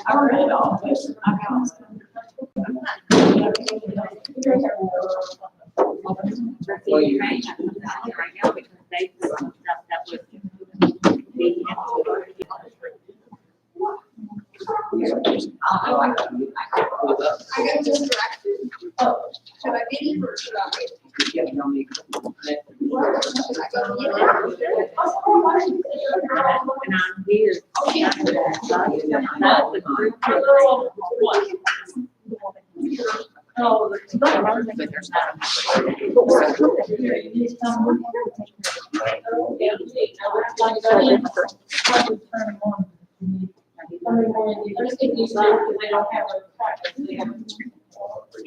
I read it all. Well, you may have to right now because they stuff that would be I got distracted. Oh, should I get in or should I wait? Yeah, no need. Should I go get it? And I'm here. That's the group. Oh, but there's not.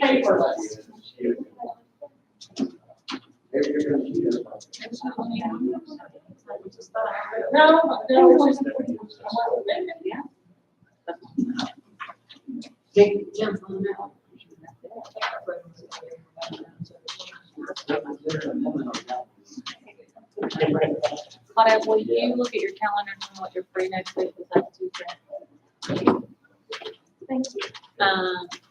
Paperless. No, it's just. Yeah. Big jump on that. Claudia, will you look at your calendar and know what you're free next week? Is that Tuesday? Thank you.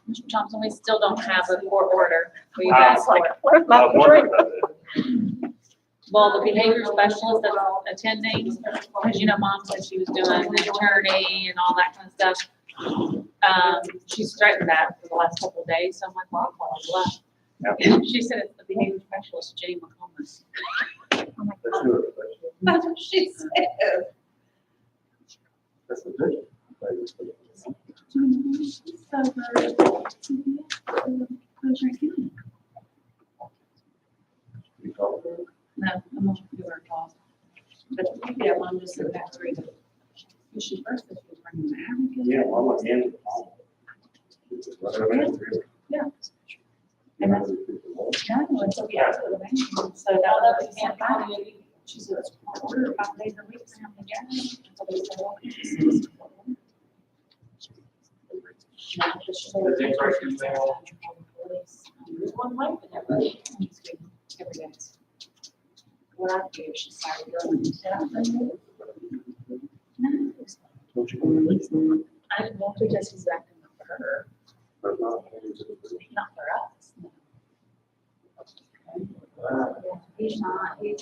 Mr. Thompson, we still don't have a court order. We asked for it. Where's my drink? Well, the behavior specialist that's attending, because you know, Mom said she was doing the attorney and all that kind of stuff. She's threatened that for the last couple of days, so I'm like, well, I'll call her bluff. She said it's the behavior specialist, Jenny McComas. I'm like, oh, that's what she said. That's the thing. You call her? No, I'm not gonna do her call. But yeah, Mom just said that's reason. She first said she was bringing the advocate. Yeah, well, I'm again. Yeah. And that's, no, it's okay. So now that we can't find it, she said it's order 5 days a week, so how many guys? So they said, well, it's one life in every day. What I do, she started doing it. No, I didn't want to just use that for her, not for us. He's not, he's.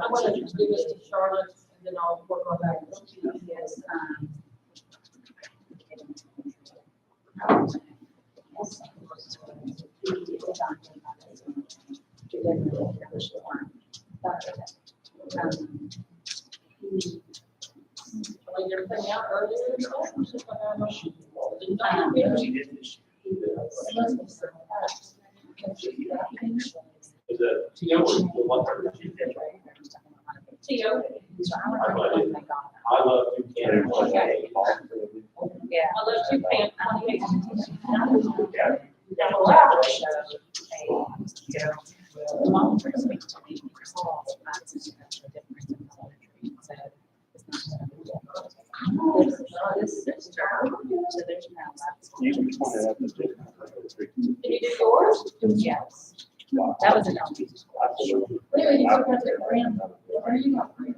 I'm gonna just give this to Charlotte and then I'll work on that. Yes, Everything out earlier and stuff. Is that TO or the 130? Tio, I love you, Canada. Okay. yeah. I love you, Pam. The mom brings me to me because all the classes is such a difference in elementary. So it's not this sister, so there's no lapse. Did you do yours? Yes. That was an elementary school. Really, you took that to Graham. Where are you going?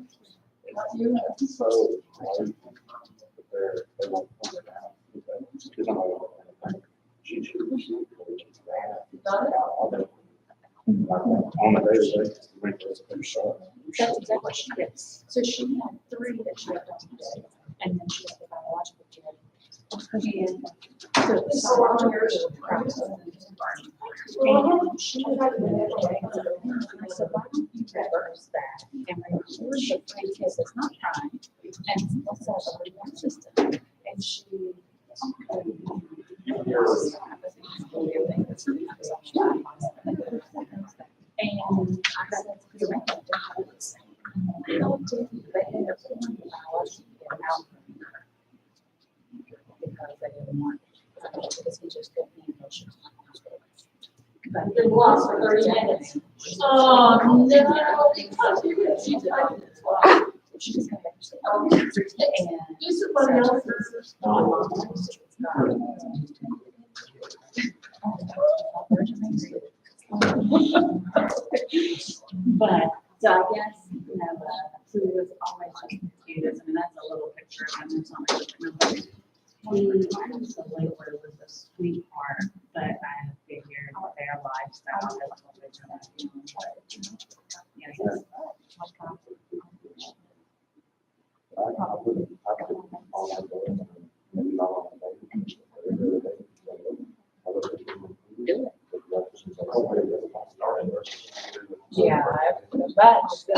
On a daily basis, That's exactly what she gets. So she had 3 that she had done today, and then she had the biological kid. And so the biological and she had I said, why don't you reverse that and record the 3 kids that's not trying and let's have a reward system. And she and I said, you're right. How did they end up putting the biological kid out from her? Because they didn't want it. Because he just couldn't handle it. But Been lost for 30 minutes. Oh, no. she just got back to and Do somebody else's. but so I guess, who was always it's just the cutest. I mean, that's a little picture of him. It's not my number. He was a laborer, was a sweetheart, but I figured their lifestyle is what they're gonna do. Yeah, he's- Yeah, but the last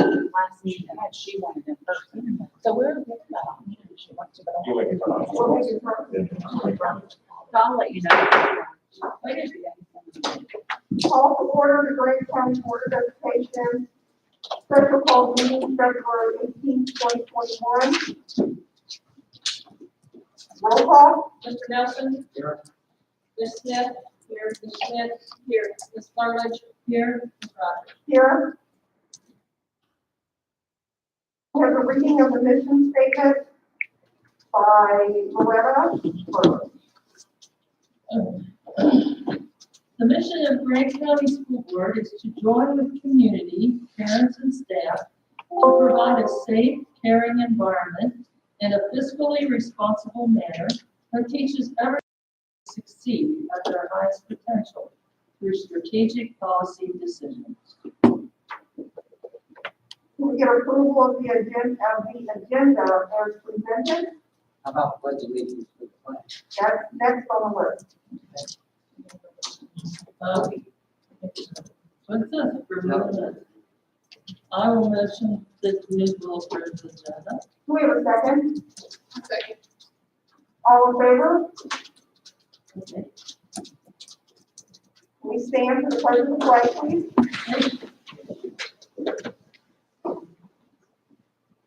meeting I had, she wanted in person. So we're looking at that option. She wants to, but You wait for So I'll let you know. Call to order the Grant County Board of Education, special call meeting February 18th, 2021. Roll call. Mr. Nelson? Here. Ms. Smith? Here. Ms. Smith? Here. Ms. Furlage? Here. Ms. Rogers? Here. We have a reading of the mission statement by Loretta Burke. The mission of Grant County School Board is to join with community, parents, and staff to provide a safe, caring environment in a fiscally responsible manner that teaches everyone to succeed at their highest potential through strategic policy decisions. Can we get approval of the agenda as presented? How about pledge allegiance to the flag? That's next on the list. What's this? For a minute. I will mention the new Wilford's agenda. Do we have a second? Second. All in favor? Okay. Can we stand for the pledge of the flag, please?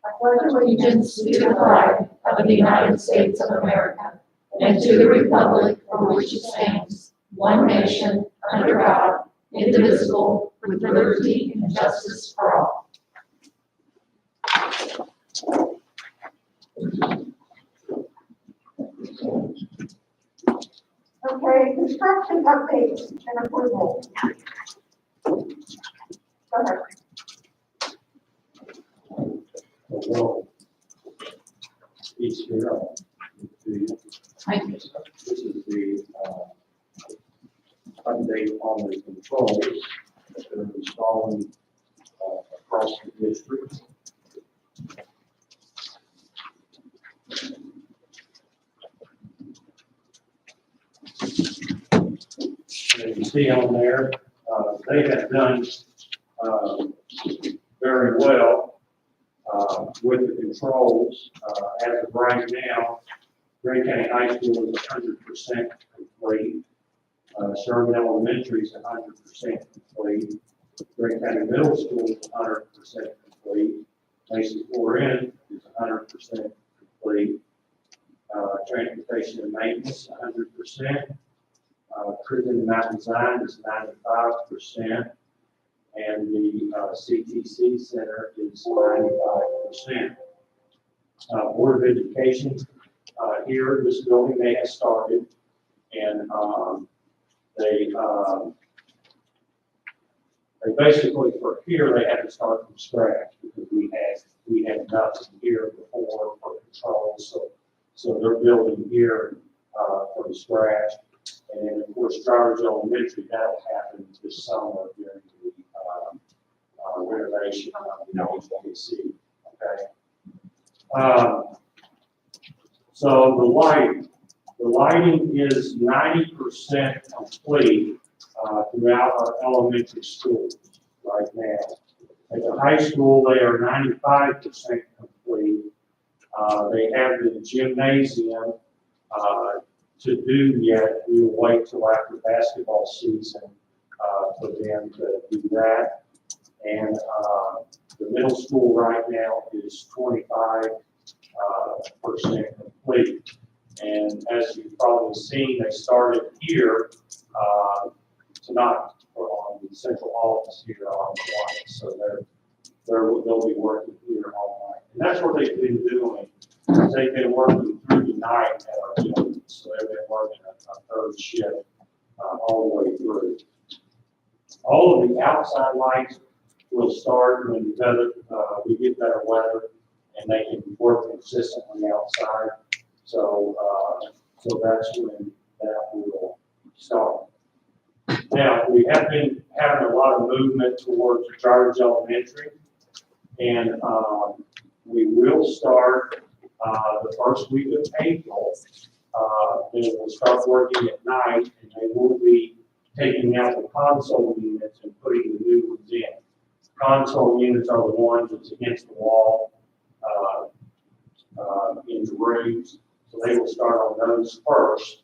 I pledge allegiance to the flag of the United States of America and to the republic for which it stands, one nation, under God, indivisible, with liberty and justice for all. Okay, construction updates and approval. Go ahead. Well, each year, Thank you. this is the update on the controls that they're installing across the district. As you see on there, they have done very well with the controls. As of right now, Grant County High School is 100% complete. Sherman Elementary is 100% complete. Grant County Middle School is 100% complete. Mason 4N is 100% complete. Transportation and maintenance, 100%. Prison and Mountain Design is 95%. And the CTC Center is 95%. Board of Education, here, this building they have started, and they basically, for here, they had to start from scratch because we had nothing here before for control, so they're building here from scratch. And then, of course, Strawbridge Elementary, that'll happen this summer during the renovation of the HVAC, okay? So the lighting is 90% complete throughout our elementary schools right now. At the high school, they are 95% complete. They have the gymnasium to do yet. We will wait till after basketball season for them to do that. And the middle school right now is 25% complete. And as you've probably seen, they started here tonight on the central office here on the line. So they'll be working here all night. And that's what they've been doing. They've been working through the night at our building. So they've been working a third shift all the way through. All of the outside lights will start when we get better weather, and they can work consistently outside. So, so that's when that will start. Now, we have been having a lot of movement towards Jarvis Elementary, and we will start the first week of April. They will start working at night, and they will be taking out the console units and putting the new ones in. Console units are the ones that's against the wall in the rooms, so they will start on those first,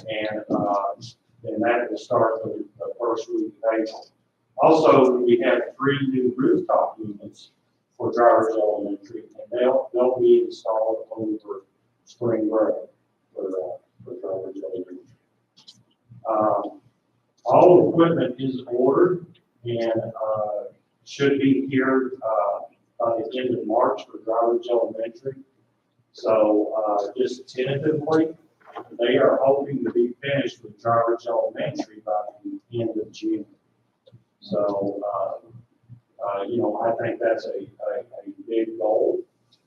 and that will start the first week of April. Also, we have 3 new rooftop units for Jarvis Elementary, and they'll be installed over spring break for Jarvis Elementary. All equipment is ordered and should be here by the end of March for Jarvis Elementary. So just tentatively, they are hoping to be finished with Jarvis Elementary by the end of June. So, you know, I think that's a big goal.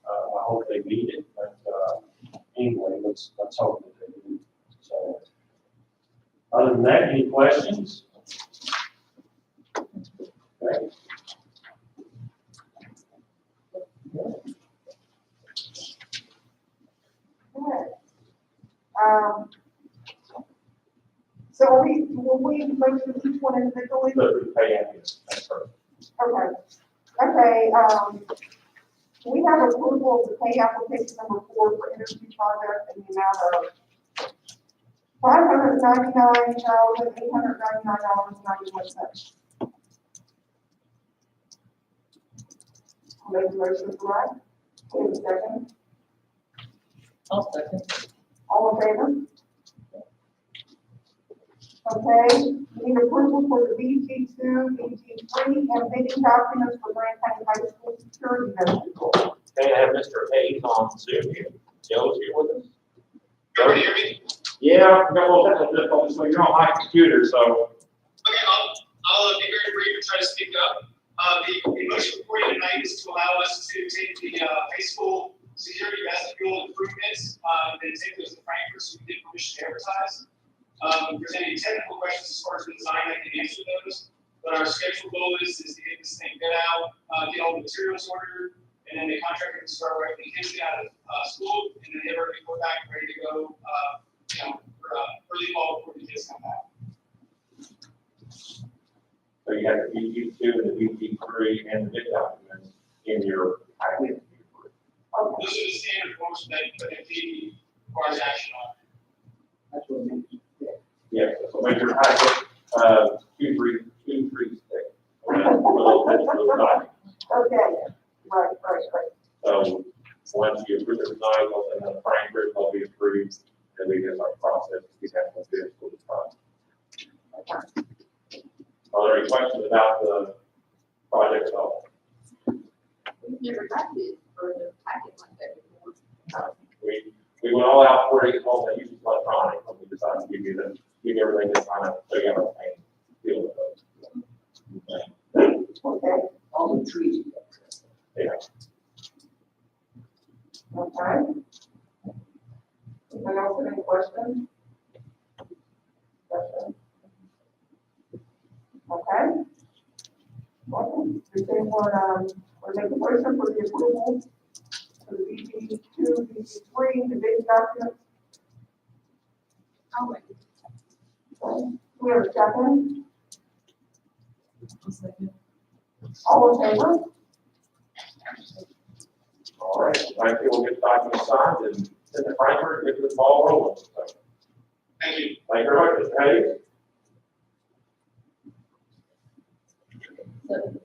I hope they meet it, but anyway, let's hope that they do. So, other than that, any questions? Okay. So will we motion each one individually? The pay areas, that's perfect. Okay. Okay, we have approval of the pay application number 4 for energy project in the amount of $599,899.91. I'll make the motion for that. Wait a second. I'll second. All in favor? Okay, we need approval for the BG2, BG3, and bidding documents for Grant County High School security vestibule. Okay, I have Mr. Hayes on Zoom here. Joe's here with us. Can you hear me? Yeah, I've got a little technical difficulty, so you're on my computer, so. Okay, I'll be very brief and try to speak up. The motion before you tonight is to allow us to take the high school security vestibule improvements, and take those to Frankfurt, so we get permission to advertise. If there's any technical questions as far as the design, I can answer those. But our scheduled goal is to get this thing bid out, get all the materials ordered, and then the contractor can start writing the kids out of school, and then they're ready to go back, ready to go, early fall before the kids come back. So you have the BG2 and the BG3 and the bid documents in your packet. Those are the standard forms that the requires action on. That's what makes it fit. Yeah, so make your packet, 2, 3, 6. Okay, right. So once you approve the design, they'll send them to Frankfurt, they'll be approved, and we get our process, we have to do it for the time. Are there any questions about the project at all? We've never had this for the packet like that before. We went all out for it, all that uses electronic, but we decided to give you everything that's kind of, so you have a deal with those. Okay, All the trees. Yeah. okay. Anyone else have any questions? Questions? Okay. Welcome. Does anyone, or make a motion for the approval for the BG2, BG3, the bid documents? I'll wait. Okay. Do we have a second? All in favor? All right, thank you, we'll get the document signed and send to Frankfurt, get the ball rolling. So, Thank you. thank you very much, Mr. Hayes.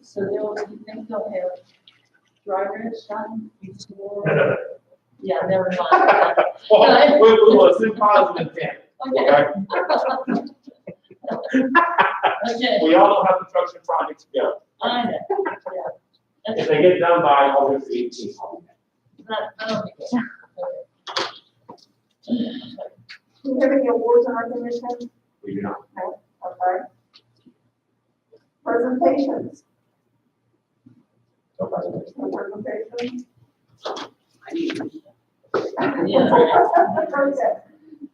So do you think they'll have drivers done before? Yeah, never mind. Well, we will assume positive intent. Okay. Okay? Okay, We all know how construction projects go. I know, yeah. If they get done by August 18th. I don't think so. Do we have any awards and recognitions? We do not. No. Okay. Presentations? No presentation. No presentations? I need to. Yeah. Okay.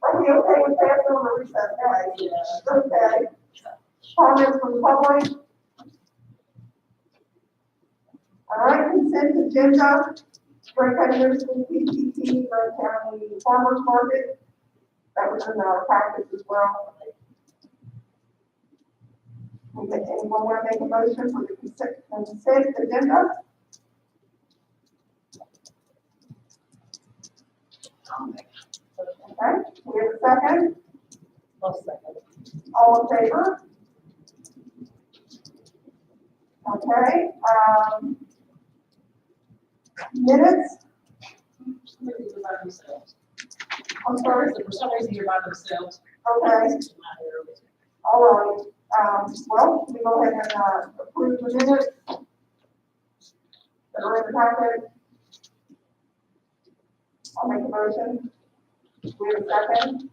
Are we okay with that on the recess, guys? Yeah. Okay. Comments from public? All right, consent agenda, Grant County Middle School PPT, Grant County Farmers Market. That was in our package as well. Anyone want to make a motion for the consent agenda? Okay, we have a second. I'll second. All in favor? Okay, minutes, I'm sorry, For some reason, you're by themselves. okay, all right. Well, we go ahead and, approve the minutes. That are in the packet. I'll make a motion. We have a second.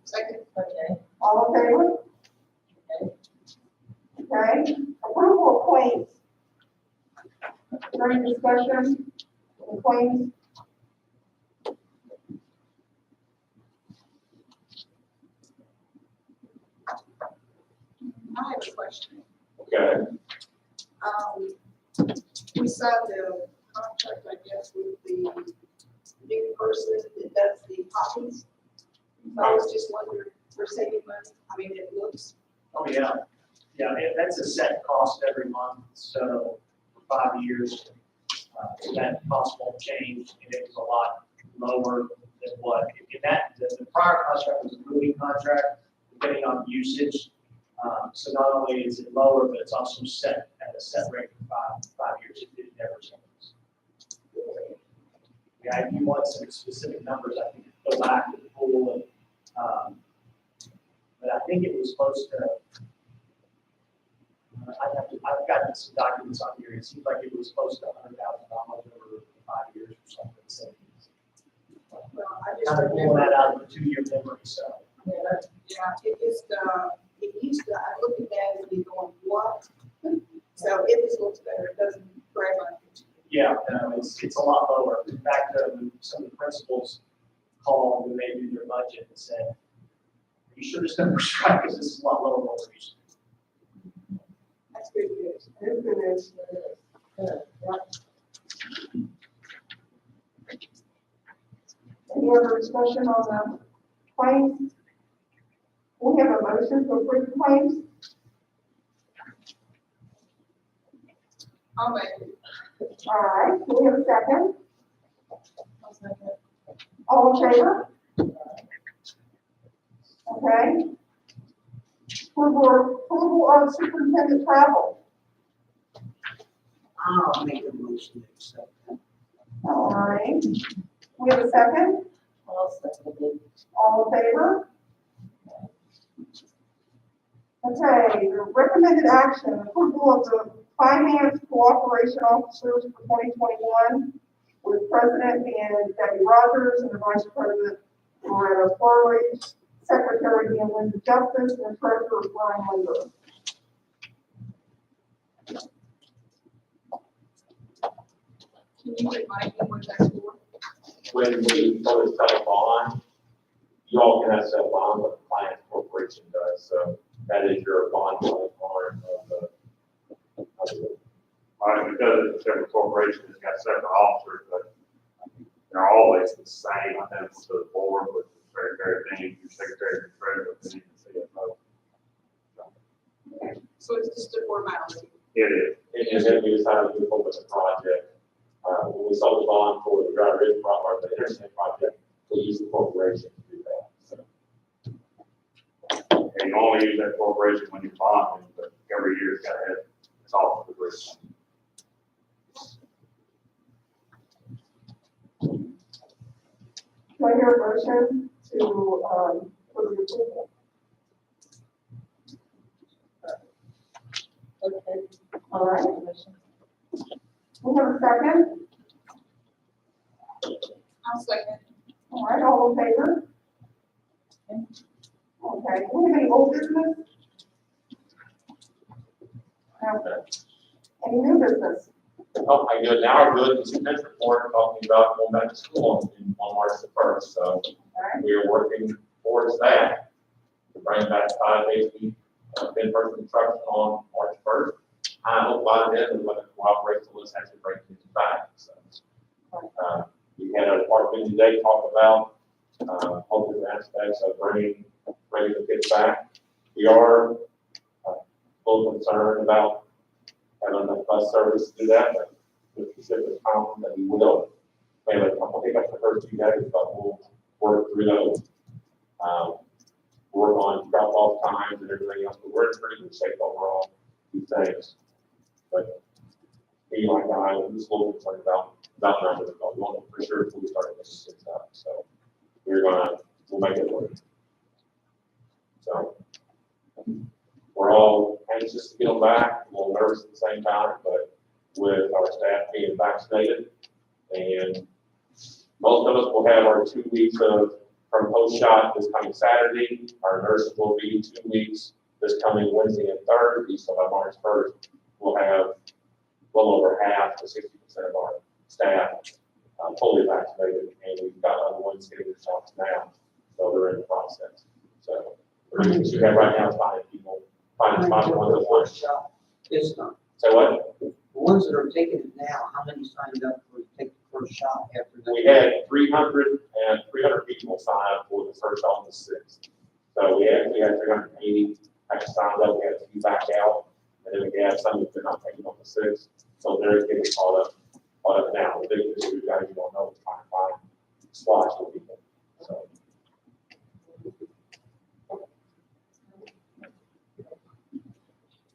Second. Okay. All in favor? Okay, approval of claims. During discussion, the claims. I have a question. Okay, We saw the contract, I guess, with the new person that does the copies. I was just wondering, we're saving money, I mean, it looks, Oh, yeah. Yeah, that's a set cost every month, so for 5 years, that cost won't change, and it was a lot lower than what, the prior contract was a moving contract, depending on usage. So not only is it lower, but it's also set at a set rate for five years. It never changes. Yeah, if you want some specific numbers, I think go back to the pool and, but I think it was supposed to, I've got some documents on here. It seems like it was close to $100,000 over 5 years or something. So, well, I just kind of pulling remember. that out of the 2-year memory, so. Yeah, it just, it used to, I look at that and be going, what? So if this looks better, it doesn't grab my attention. Yeah, no, it's a lot lower. In fact, some of the principals called when they do their budget and said, "Are you sure this number's right? Because this is a lot lower than what we used to." That's good news. It's good news. Any other discussion on the claims? We have a motion to approve the claims. I'll make it. All right, we have a second. All in favor? Okay. Approval of superintendent travel. I'll make a motion to accept that. All right. We have a second. I'll second it. All in favor? Okay, the recommended action, approval of the finance cooperation officers for 2021 with President being Debbie Rogers and the Vice President Loretta Farley, Secretary being Linda Justice, and Treasurer Brian Linder. Can you remind me what that's for? when we first set a bond, you all can have set a bond, but the finance corporation does, so that is your bond arm of the. Because it's a separate corporation, it's got separate officers, but they're always the same, I think, to the board, with the secretary, being your secretary, your treasurer, and the CFO. So it's just a formality. It is. And then we decided to move forward with the project. When we sold the bond for the driver in project, or the internet project, we used the corporation to do that, so. And you only use that corporation when you're bonding, but every year it's got to have its office agreement. Do I hear a motion to, for the approval? Okay. All right. We have a second. I'll second. All right, all in favor? Okay, we have any old business? No. Any new business? Oh, I do now, good, the superintendent's report, talking about going back to school on March the first, so we are working towards that. To bring back 5 days a week, in-person instruction on March first. I hope by then, we're going to cooperate to let's actually bring things back, so. We had a department today talk about, all different aspects of bringing the kids back. We are, a little concerned about having enough bus service to do that, but with specific confidence that we will. We have a couple hiccups the first few days, but we'll work through those. Work on drop-off times and everything else, but we're in pretty good shape overall, these things. But me, like I was just a little concerned about numbers, but we want to for sure before we start getting things up. So we'll make it work. So we're all anxious to get them back, a little nervous at the same time, but with our staff being vaccinated, and most of us will have our 2 weeks from post-shot this coming Saturday. Our nurses will be 2 weeks this coming Wednesday and Thursday, so by March 1st, we'll have well over half to 60% of our staff fully vaccinated, and we've got other ones getting their shots now, so they're in the process. So the reason we have right now is finding spots on the one shot. It's not. So what? The ones that are taking it now, how many signed up for to take the first shot after that? We had 300 people sign up for the first shot on the 6th. So we actually had 380 actually signed up. We had a few back out, and then we had some that did not take it on the 6th. So they're getting caught up now. The big issue, guys, you don't know, is trying to find slots for people. So.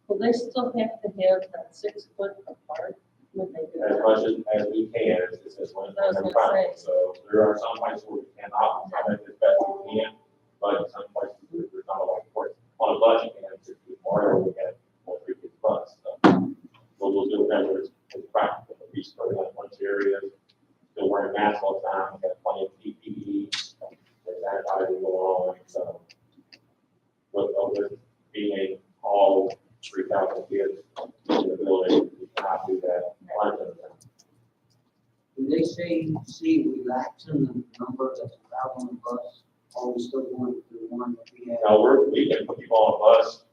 Will they still have to have that 6 foot apart when they do As that? much as we can, it's just when I was we're gonna trying. So there are some places where we cannot, I think as best we can, but some places there's not a lot of course. On a budget, we have 6 feet more, we have more 3 feet plus. So we'll do whatever is practical. We spread out a bunch of areas, still wearing masks all the time, we have plenty of PPE, there's sanitizing going on, so. With being all 3,000 kids in the building, we cannot do that. When they say, relaxing the number that's allowed on the bus, are we still going to the one that we had? No, we can put people on a bus,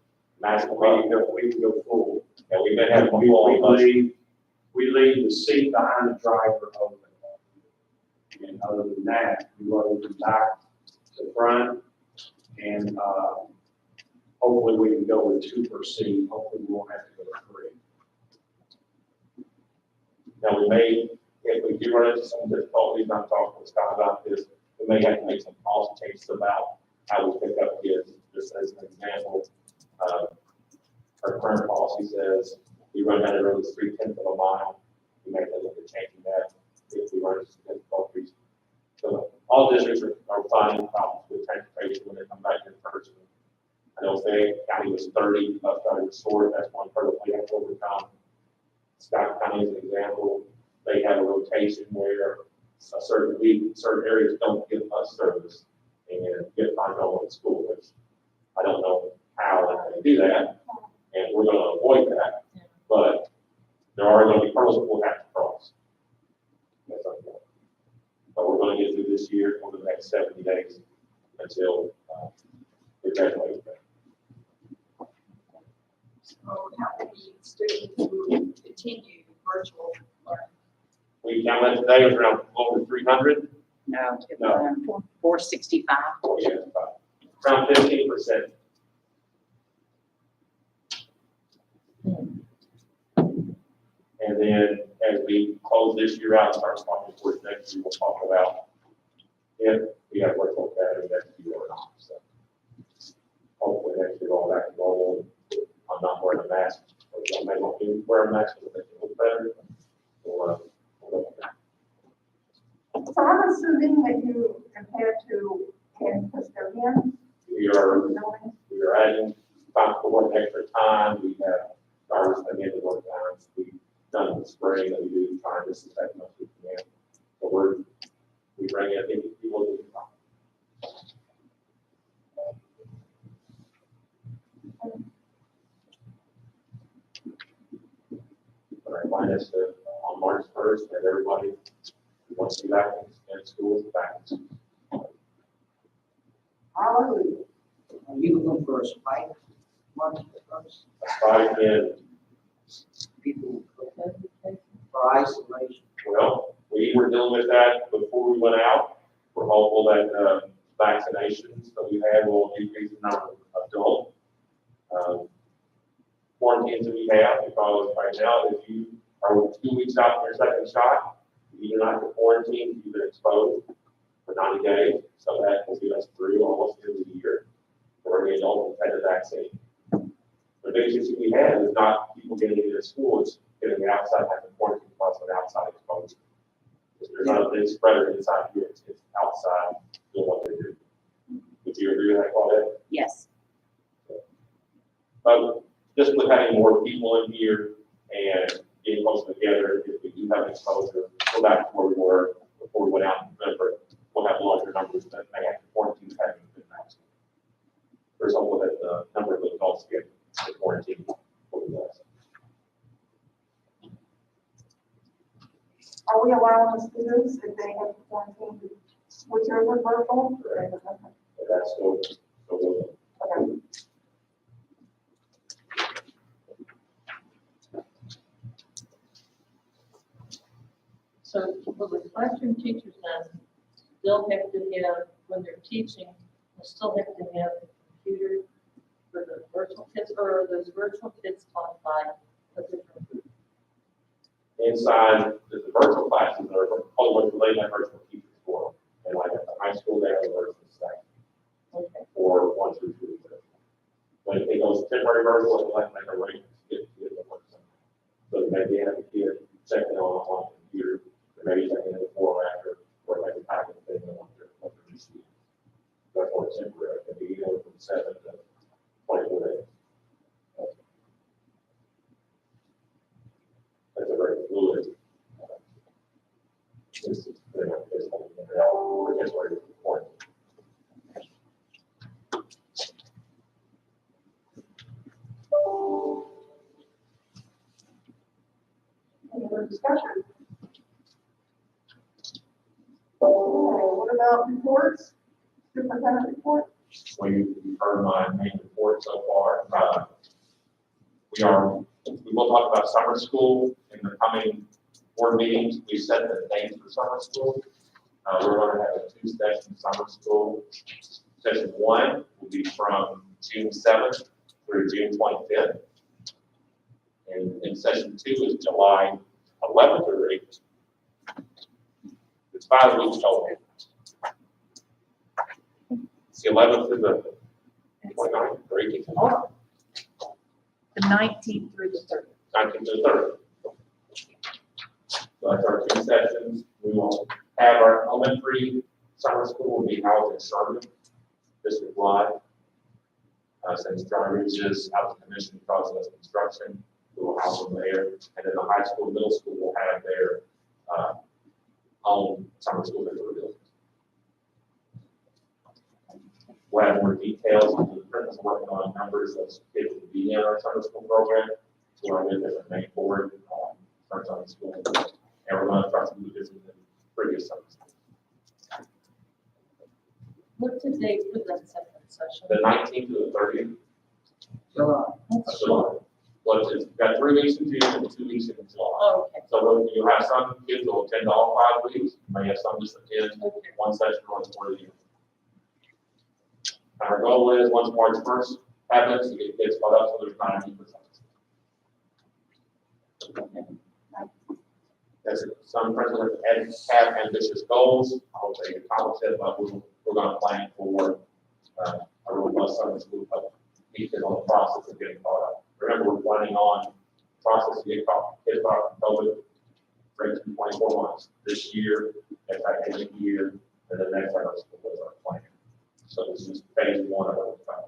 maximum, we can go full. And we've been having people on a bus. We leave the seat behind the driver open. And other than that, we load them back to the front, and hopefully we can go with 2 per seat. Hopefully we won't have to go with 3. Now, we may, if we do run into some difficulties, I'm talking with Scott about this, we may have to make some policy changes about how we pick up kids. Just as an example, our current policy says we run down the road 3/10 of a mile. We may have to look at changing that if we run into some difficulties. So all districts are finding problems with transportation when they come back in person. I know Fayette County was 30 bus drivers short. That's one hurdle we have to overcome. Scott County is an example. They have a rotation where a certain week, certain areas don't get bus service and get find home at school, which I don't know how they're going to do that, and we're going to avoid that. But there are going to be hurdles we'll have to cross. That's okay. But we're going to get through this year over the next 70 days until we graduate. So how many students will continue virtual learning? We counted today was around over 300. No, it's No. around 465. Yeah, around 15%. And then as we close this year out, start talking towards next year, we'll talk about if we have virtual academy next year or not. So hopefully next year all back to normal. I'm not wearing a mask. I may not be wearing a mask, but I think it looks better. We'll look at that. So I'm assuming that you have had to add custodians We to are the building. We are adding time for work extra time. We have drivers that need to work times. We've done in the spring that we do trying to disinfect much as we can. So we bring in people to the But I find us to that everybody who wants to be back in school is back in school. Hallelujah. Are you looking for a spike? Month first, Right, and, people for isolation. well, we were dealing with that before we went out. We're hopeful that, vaccinations that we had will decrease the number of adult, quarantines that we have, because right now, if you are 2 weeks out from your second shot, you do not have to quarantine, you've been exposed for 90 days, so that will get us through almost the end of the year. For the adult who's had the vaccine. The biggest issue we have is not people getting into school, it's getting outside, having quarantine plus an outside exposure. If there's not a big spreader inside here, it's outside doing what they do. Would you agree with that, Claudette? Yes. But just with having more people in here and getting closer together, if we do have exposure, go back to where we were before we went out in November, we'll have larger numbers that may have to quarantine having been vaccinated. There's hopeful that the number of adults get the quarantine will be less. Are we allowing students, if they have to quarantine, to switch over to virtual? But that's still good. Okay. So will the classroom teachers then still have to have, when they're teaching, they still have to have a computer for the virtual kids, or are those virtual kids taught by a different group? Inside the virtual classes are only what they have virtual teachers for. And like at the high school, they have a virtual staff Okay. for 1 through 3. When it goes temporary virtual, they'll have to make arrangements to get the work done. So maybe they have a kid checking on the computer, or maybe checking in before or after, or maybe typing the thing on what they're receiving. That's more temporary, it can be anywhere from 7 to 24 days. That's a very fluid. Any other discussion? Okay, what about reports? Superintendent report? Well, you've heard my main report so far. We will talk about summer school in the coming board meetings. We set the dates for summer school. We're going to have a 2-session summer school. Session 1 will be from June 7th through June 25th. And session 2 is July 11th or 8th. It's 5 weeks total. It's the 11th through the 29th or 18th. Hold on. The 19th through the 30th. 19th to the 30th. So that's our 2 sessions. We will have our elementary summer school will be housed in Sherman, district wide. Since John Ridge is out of commission because of construction, we will house them there. And then the high school, middle school will have their own summer school that we're building. We'll have more details. The principal's working on numbers of kids to be in our summer school program. So we're with the main board, starts on the school. And we're going to try to do this in the previous summer school. What's the date for that second session? The 19th to the 30th. July. That's July. Well, it's got 3 weeks in June and 2 weeks in July. Oh, okay. So you have some kids that will attend all 5 weeks. You may have some just attend Okay. one session or one year. Our goal is once March 1st happens, to get kids caught up so there's not any percent. As some principals have ambitious goals, I hope they accomplish it, but we're going to plan for a robust summer school, but detail on the process of getting caught up. Remember, we're planning on process to get kids caught up from COVID for 18 to 24 months. This year, next academic year, and the next summer school is our plan. So this is phase 1 of our plan.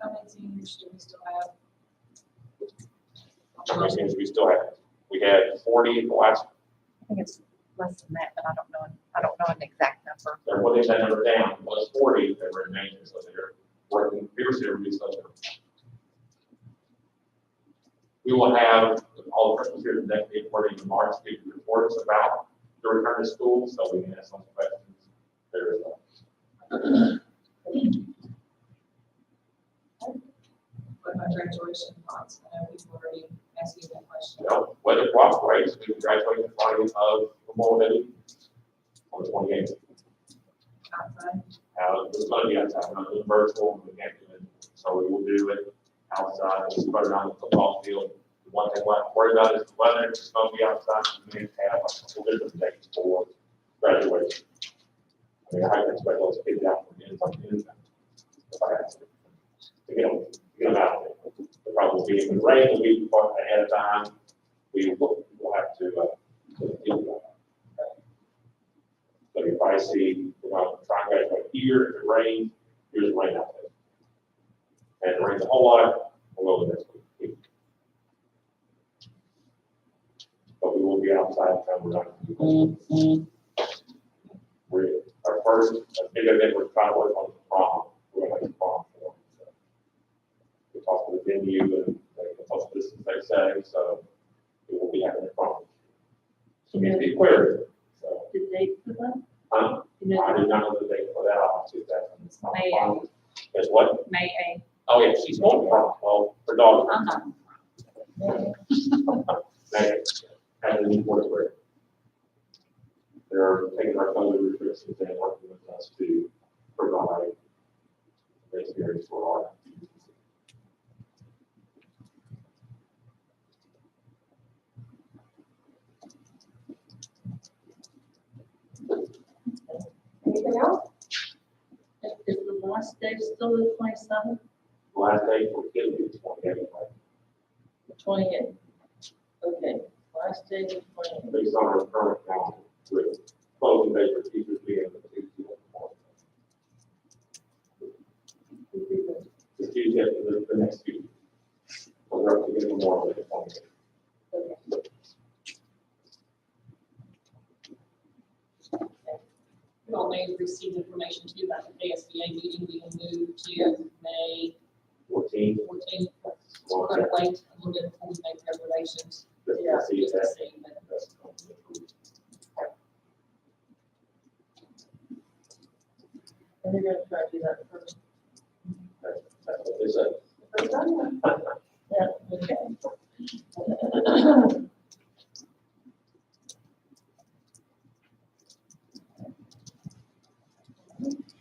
How many seniors do we still have? How many seniors we still have? We had 40 in the last, I think it's less than that, but I don't know an exact number. they're putting that number down, it was 40 that were in maintenance, so they're working, previously reduced those numbers. We will have all the principals here today, the important remarks, give reports about the return to school, so we can ask some questions there as well. What about graduation thoughts? I know we've already asked you that question. You know, weather cooperates, we can graduate the Friday of Memorial Day on the 28th. Outside? It's going to be outside, we're not doing virtual, we can't do it, so we will do it outside, we'll put it on the football field. The one thing we'll have to worry about is the weather, it's going to be outside, we may have a couple different dates for graduation. I mean, I expect those kids out from the inside, if I have to get them out there. The problem will be if it rains a week before ahead of time, we'll have to, deal with that. So if I see, try and graduate here, if it rains, here's the rain out there. And if it rains a whole lot, we'll go the next week. But we will be outside and we're not going to do We're, our first big event, we're trying to work on the prom. We're going to have a prom for them. So we talked to the venue and they post this as they say, so we will be having a prom. So we need to be clear. So, Did they put that? I did not know the date for that. I'll see if that's on the May prom. It's what? May 8th. Oh, yeah, she's going to prom. Well, her daughter. I'm not. And the Newport Square. They're taking our COVID restrictions and working with us to provide the experience for our students. Anything else? Is the last day still the 27th? The last day for kids is 28th, The 28th? Okay, last day is 28th. based on our current calendar, with closing day for teachers being the Tuesday before. The Tuesday, the next Tuesday. So we're up to get Memorial Day, 28th. You all may have received information too about the ASBA meeting being moved to May 14th. 14th. Well, We're going to wait a little bit before we make reservations. Just to see Just to that. see, but That's going to be approved. And they're gonna try to do that first. That's what they said. Yeah, okay.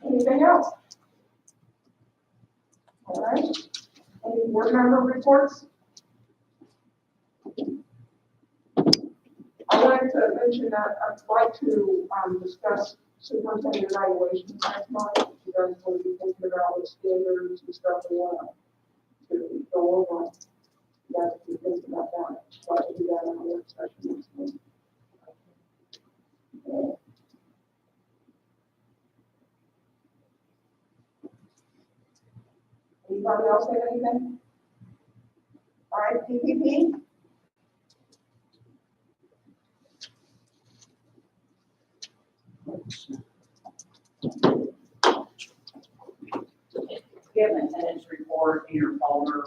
Anything else? All right. Any board member reports? I wanted to mention that I'd like to discuss superintendent evaluation next month. If you guys want to be thinking about the standards and stuff we want to go over. You guys can think about that. Try to do that in our work session next month. Anybody else have anything? All right, PPP? You have an attendance report in your folder.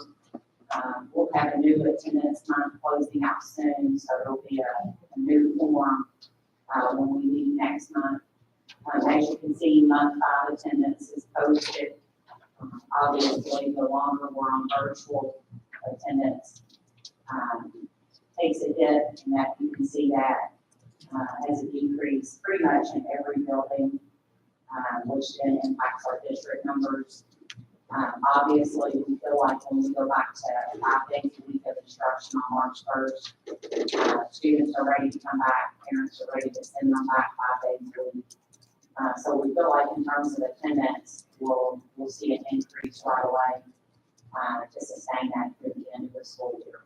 We'll have a new attendance month closing out soon, so there'll be a new form when we meet next month. As you can see, month 5 attendance is posted. Obviously, the longer we're on virtual attendance takes a hit, and that you can see that has a decrease pretty much in every building, which then impacts our district numbers. Obviously, we feel like when we go back to 5 days a week of instruction on March 1st, students are ready to come back, parents are ready to send them back 5 days a week. So we feel like in terms of attendance, we'll see an increase right away to sustain that through the end of the school year.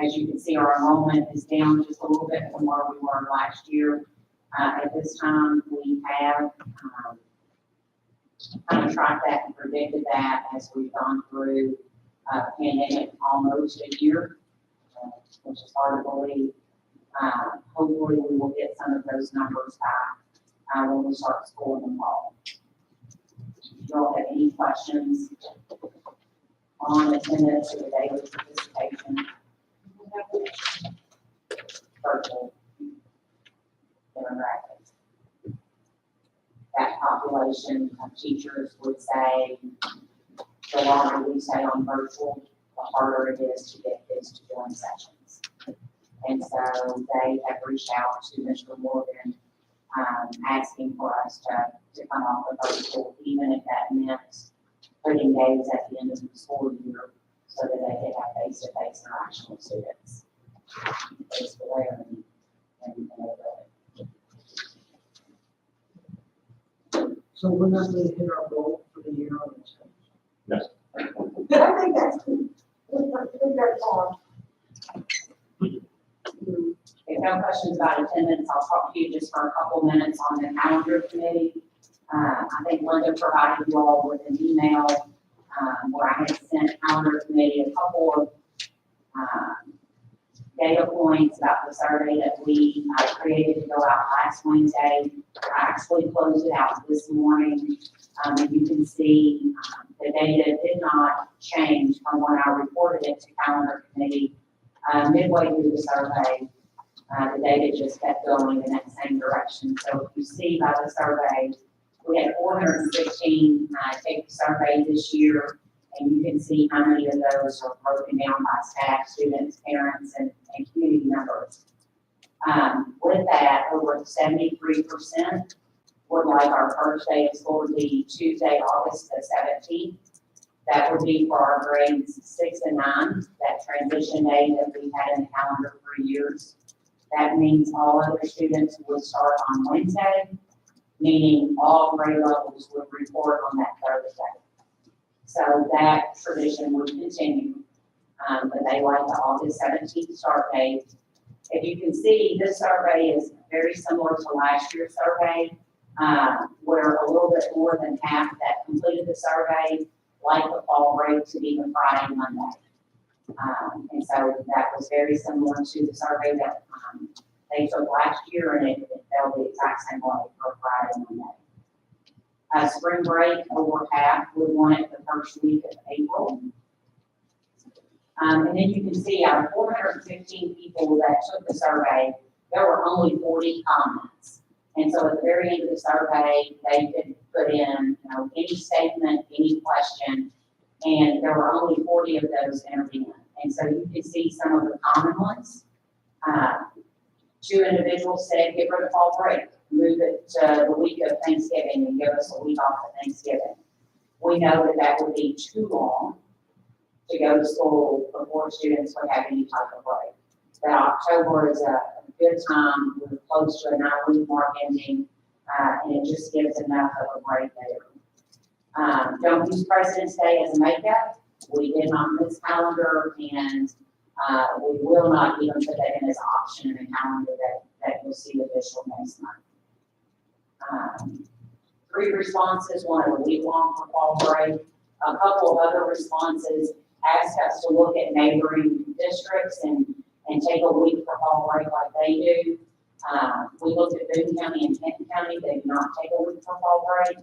As you can see, our enrollment is down just a little bit from where we were last year. At this time, we have kind of tracked that and predicted that as we've gone through pandemic almost a year, which is hard to believe. Hopefully, we will get some of those numbers back when we start school in the fall. If you all have any questions, on attendance or daily participation. Virtual demographics. That population of teachers would say the longer we stay on virtual, the harder it is to get kids to join sessions. And so they have reached out to Mr. Morgan, asking for us to come off the virtual, even if that meant putting days at the end of the school year so that they could have face-to-face interaction with students. Face the way and So we're not going to hit our goal for the year on this. Yes. I think that's, I think that's on. If no questions about attendance, I'll talk to you just for a couple minutes on the calendar committee. I think Linda provided you all with an email where I had sent calendar committee a couple of data points about the survey that we created to go out last Wednesday. I actually closed it out this morning. And you can see the data did not change from when I reported it to calendar committee midway through the survey. The data just kept going in that same direction. So if you see by the survey, we had 416 take the survey this year, and you can see how many of those are broken down by staff, students, parents, and community members. With that, over 73% would like our first day of school to be Tuesday, August the 17th. That would be for our grades 6 and 9, that transition day that we've had in the calendar for years. That means all other students would start on Wednesday, meaning all grade levels would report on that Thursday. So that tradition would continue, but they like the August 17th start date. If you can see, this survey is very similar to last year's survey, where a little bit more than half that completed the survey like the fall break to be the Friday and Monday. And so that was very similar to the survey that they took last year, and it fell the exact same way for Friday and Monday. Spring break, over half would want it the first week of April. And then you can see out of 415 people that took the survey, there were only 40 comments. And so at the very end of the survey, they could put in, any statement, any question, and there were only 40 of those entered in. And so you can see some of the common ones. 2 individuals said, get rid of fall break, move it to the week of Thanksgiving and give us a week off at Thanksgiving. We know that that would be too long to go to school before students would have any type of break. That October is a good time. We're close to a 9-week mark ending, and it just gives enough of a break there. Don't use President's Day as a makeup. We did not miss calendar, and we will not even put that in as an option in the calendar that you'll see official next month. 3 responses, one a week long for fall break. A couple of other responses asked us to look at neighboring districts and take a week for fall break like they do. We looked at Boone County and Kenton County. They do not take a week for fall break.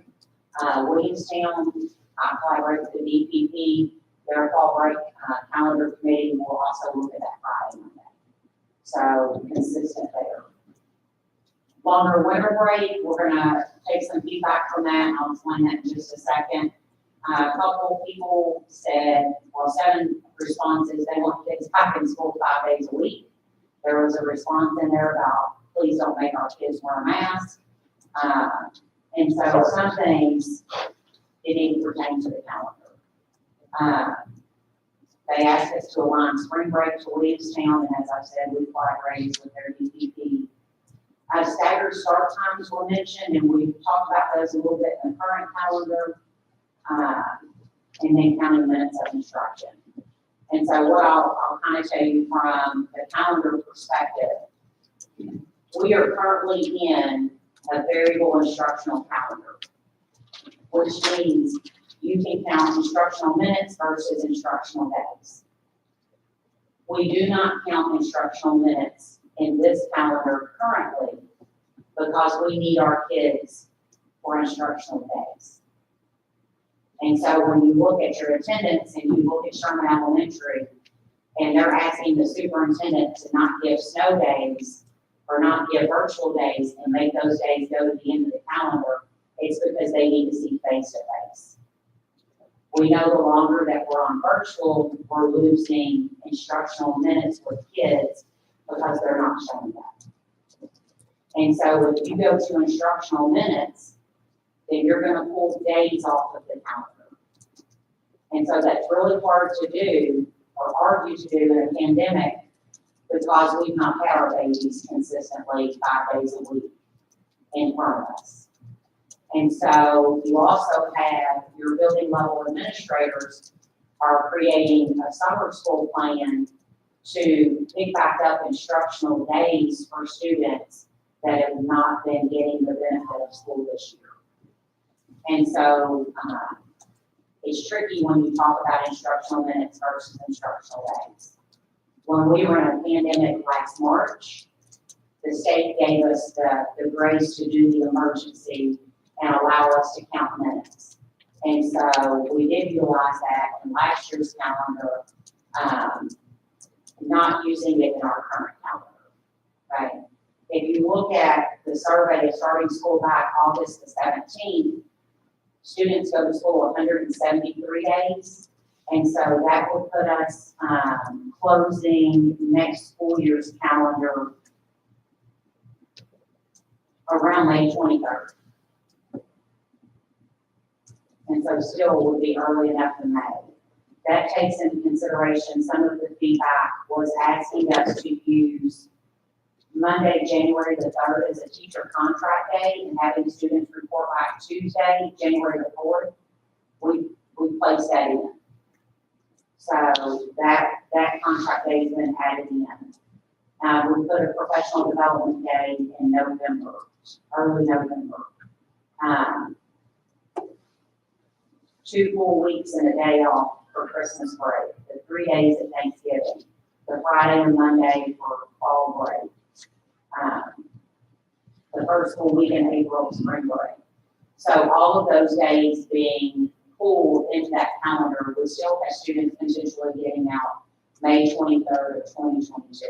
Williamstown, I collaborate with the DPP. Their fall break calendar committee will also look at that Friday and Monday. So consistent there. Longer winter break, we're gonna take some feedback from that, and I'll explain that in just a second. A couple people said, well, 7 responses, they want kids back in school 5 days a week. There was a response in there about, please don't make our kids wear a mask. And so some things didn't pertain to the calendar. They asked us to align spring break to Williamstown, and as I said, we collaborated with their DPP. Staggered start times were mentioned, and we talked about those a little bit in the current calendar, and then counting minutes of instruction. And so what I'll kind of tell you from the calendar perspective, we are currently in a variable instructional calendar, which means you can count instructional minutes versus instructional days. We do not count instructional minutes in this calendar currently because we need our kids for instructional days. And so when you look at your attendance and you look at Sherman Elementary, and they're asking the superintendent to not give snow days or not give virtual days and make those days go to the end of the calendar, it's because they need to see face to face. We know the longer that we're on virtual, we're losing instructional minutes with kids because they're not showing up. And so if you go to instructional minutes, then you're gonna pull days off of the calendar. And so that's really hard to do or argue to do in a pandemic because we've not had our babies consistently 5 days a week in front of us. And so you also have your building level administrators are creating a summer school plan to pick back up instructional days for students that have not been getting the benefit of school this year. And so it's tricky when you talk about instructional minutes versus instructional days. When we were in a pandemic last March, the state gave us the grace to do the emergency and allow us to count minutes. And so we did utilize that in last year's calendar, not using it in our current calendar, right? If you look at the survey of starting school back August the 17th, students go to school 173 days. And so that will put us closing next school year's calendar around May 23rd. And so still would be early enough in May. That takes into consideration some of the feedback was asking us to use Monday, January the 3rd as a teacher contract day and having students report back Tuesday, January the 4th. We placed that in. So that contract day has been added in. We put a professional development day in November, early November. 2 full weeks and a day off for Christmas break, the 3 days at Thanksgiving, the Friday and Monday for fall break. The first full week in April, spring break. So all of those days being pulled into that calendar, we still have students potentially getting out May 23rd of 2022.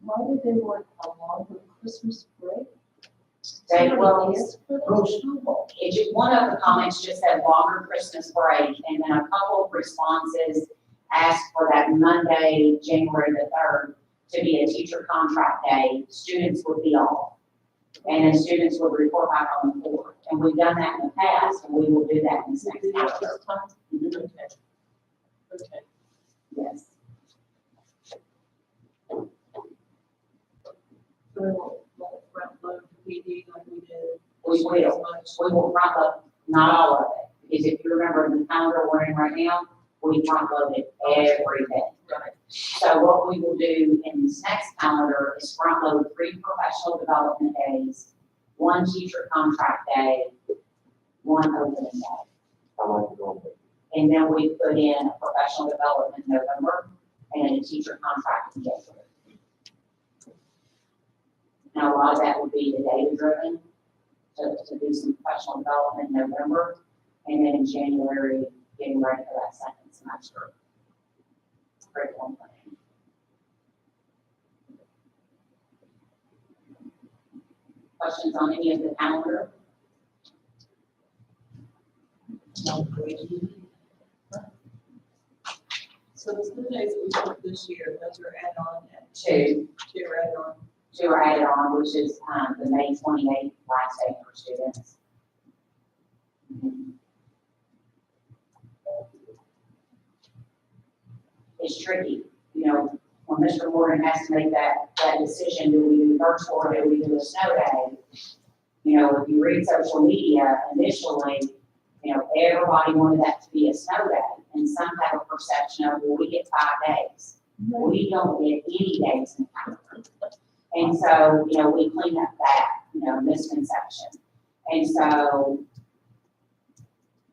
Why did they want a longer Christmas break? They will, It's just one of the comments just said longer Christmas break, and then a couple of responses asked for that Monday, January the 3rd, to be a teacher contract day. Students would be off, and then students would report back on the 4th. And we've done that in the past, and we will do that in this next calendar. Okay. Yes. So, like, front load PD like we did. We will front load, not all of it, because if you remember in the calendar we're in right now, we front loaded everything. Right. So what we will do in this next calendar is front load 3 professional development days, 1 teacher contract day, 1 opening day. And then we put in a professional development in November and a teacher contract in January. Now, a lot of that would be the data driven, to do some professional development in November, and then in January, getting ready for that second semester. Curriculum planning. Questions on any of the calendar? So the school days that we took this year, those are add-on and 2. 2 are add-on. 2 are added on, which is the May 28th last day for students. It's tricky, you know, when Mr. Morgan has to make that decision, do we do virtual or do we do a snow day? You know, if you read social media initially, you know, everybody wanted that to be a snow day, and some have a perception of, well, we get 5 days. We don't get any days in the calendar. And so, you know, we clean up that, you know, misconception. And so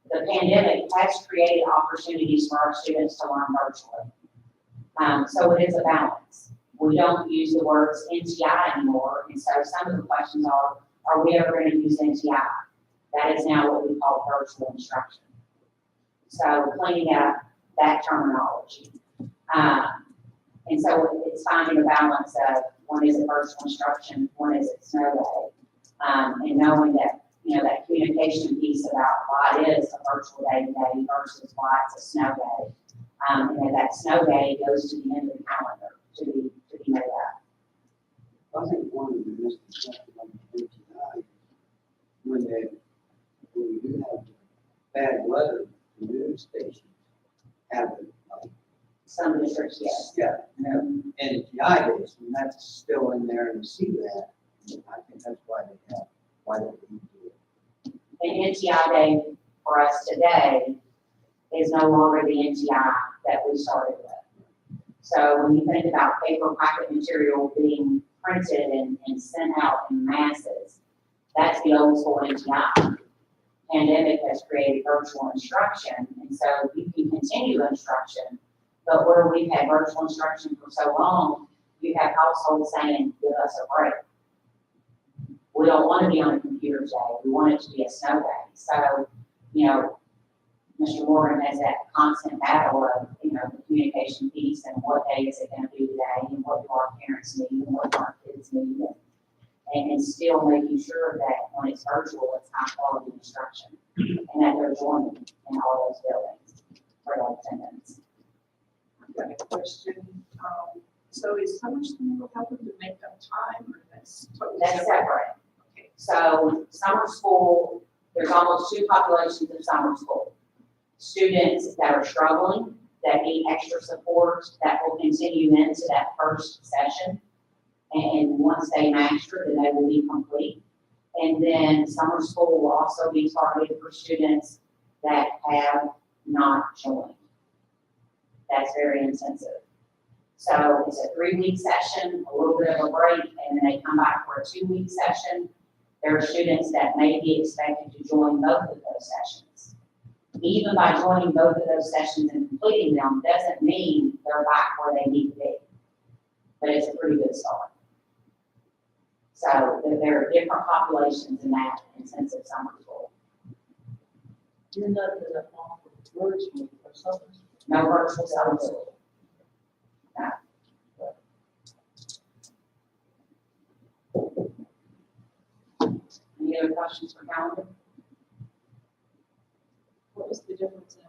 the pandemic has created opportunities for our students to learn virtually. So it is a balance. We don't use the words NTI anymore. And so some of the questions are, are we ever going to use NTI? That is now what we call virtual instruction. So cleaning up that terminology. And so it's finding a balance of one is a virtual instruction, one is a snow day. And knowing that, you know, that communication piece about why it is a virtual day today versus why it's a snow day. And then that snow day goes to the end of the calendar to be made up. I think one of the misconceptions on the NTI, when we do have bad weather, the news stations have it, Some districts, yes. yeah, have NTI days, and that's still in there, and you see that. I think that's why they need to do it. The NTI day for us today is no longer the NTI that we started with. So when you think about paper packet material being printed and sent out in masses, that's the old school NTI. Pandemic has created virtual instruction, and so you can continue instruction, but where we've had virtual instruction for so long, you have households saying, give us a break. We don't want to be on a computer day, we want it to be a snow day. So, you know, Mr. Morgan has that constant battle of, you know, the communication piece and what day is it going to be today and what do our parents need and what do our kids need. And still making sure that when it's virtual, it's high quality instruction and that they're joining in all those buildings for their attendance. I've got a question. So is summer school helping to make up time or that's totally That's separate. Okay. So summer school, there's almost two populations of summer school. Students that are struggling, that need extra support, that will continue into that first session. And once they master, then they will be complete. And then summer school will also be targeted for students that have not joined. That's very intensive. So it's a 3-week session, a little bit of a break, and then they come back for a 2-week session. There are students that may be expected to join both of those sessions. Even by joining both of those sessions and completing them doesn't mean they're back where they need to be. But it's a pretty good start. So there are different populations in that intensive summer school. You're not going to offer virtual or something. No virtual summer school. No. Any other questions for calendar? What was the difference in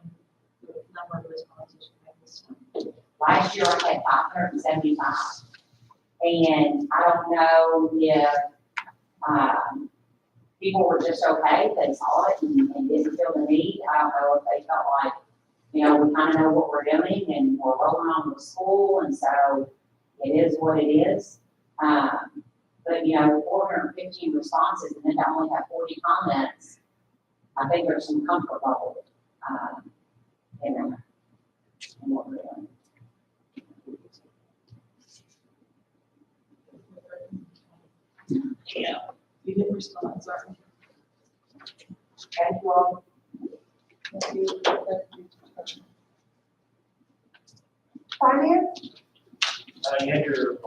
the number of responses you had this time? Last year I had 575. And I don't know if people were just okay, they saw it and didn't feel the need. I don't know if they felt like, you know, we kind of know what we're doing and we're rolling on with school, and so it is what it is. But, you know, 415 responses and then to only have 40 comments, I think there's some comfort level in that, in what we're doing. Yeah, you didn't respond, sorry. Thank you all. Thank you. Finance, You have your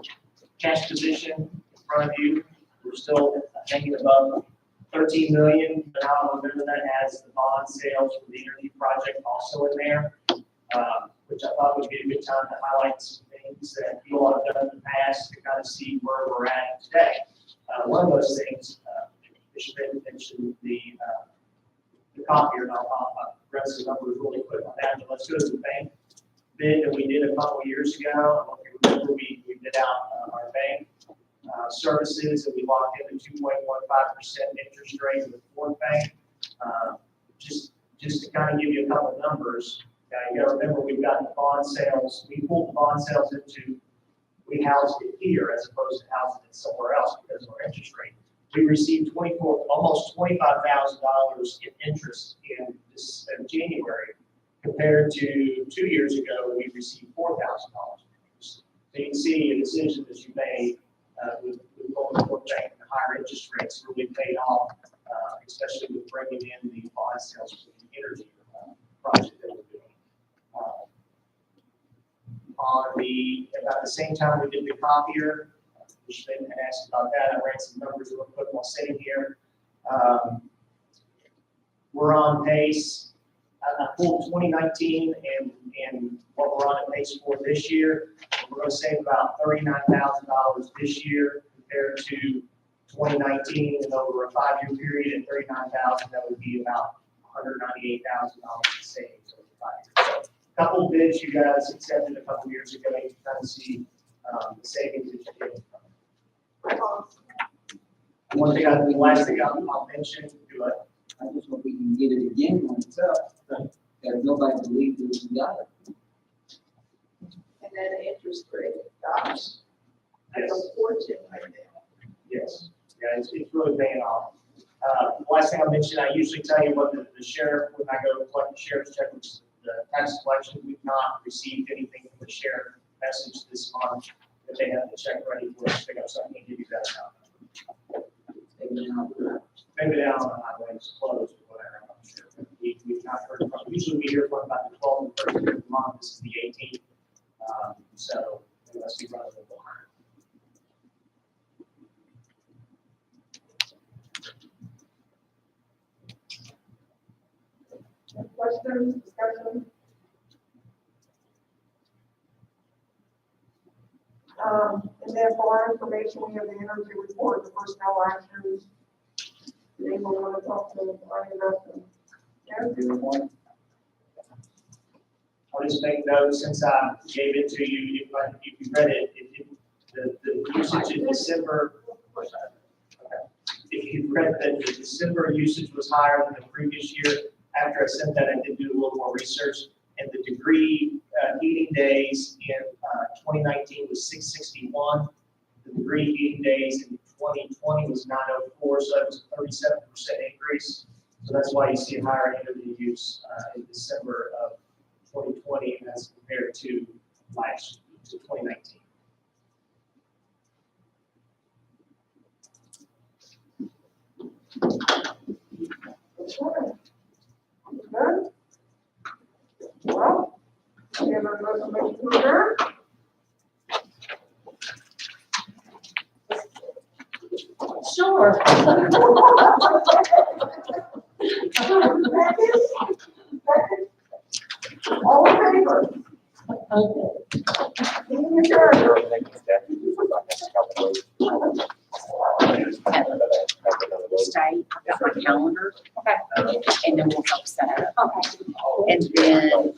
cash position in front of you. We're still hanging above 13 million. But now remember that has the bond sales for the energy project also in there, which I thought would be a good time to highlight some things that you all have done in the past to kind of see where we're at today. One of those things, Bishop mentioned the copier, and I'll run some numbers really quick on that, but let's go to the bank bid that we did a couple of years ago. If you remember, we bid out our bank services, and we locked in a 2.15% interest rate with Ford Bank. Just to kind of give you a couple of numbers, you got to remember we've got the bond sales. We pulled the bond sales into, we housed it here as opposed to housing it somewhere else because of our interest rate. We received almost $25,000 in interest in January, compared to 2 years ago, we received $4,000. So you can see a decision that you made with going to bank and higher interest rates really paid off, especially with bringing in the bond sales for the energy project that we're doing. About the same time we did the copier, which they had asked about that. I ran some numbers real quick while sitting here. We're on pace. I pulled 2019 and what we're on pace for this year. We're going to save about $39,000 this year compared to 2019, and over a 5-year period at 39,000, that would be about $198,000 in savings over 5 years. So, a couple of bids you guys accepted a couple of years ago, you can kind of see the savings that you're getting from it. One thing, the last thing I'll mention, do it. I just hope we can get it again when it's up, that nobody believes that we got it. And then interest rate, gosh, that's a fortune right now. Yes, yeah, it's really paying off. Last thing I mentioned, I usually tell you what the sheriff, when I go collect the sheriff's check, which is the tax collection, we've not received anything from the sheriff message this month that they have the check ready for us to pick up, so I can give you that now. Maybe down on the highway, it's closed or whatever, I'm not sure. But we've not heard from, usually we hear from about the 12th and 13th of the month, this is the 18th. So unless we run a little behind. Questions, discussion? And then for our information, we have the energy report, the personnel actions. Anyone want to talk to Ryan about the energy report? I'll just make note, since I gave it to you, if you read it, the usage in December. If you read that the December usage was higher than the previous year, after I sent that, I did do a little more research, and the degree heating days in 2019 was 661. The degree heating days in 2020 was 904, so it was a 37% increase. So that's why you see a higher energy use in December of 2020 as compared to 2019. Good. Well, we have a resolution to adjourn. Sure. All in favor? Okay. Meeting adjourned. Stay, I've got my calendar. Okay. And then we'll help set it up. Okay. And then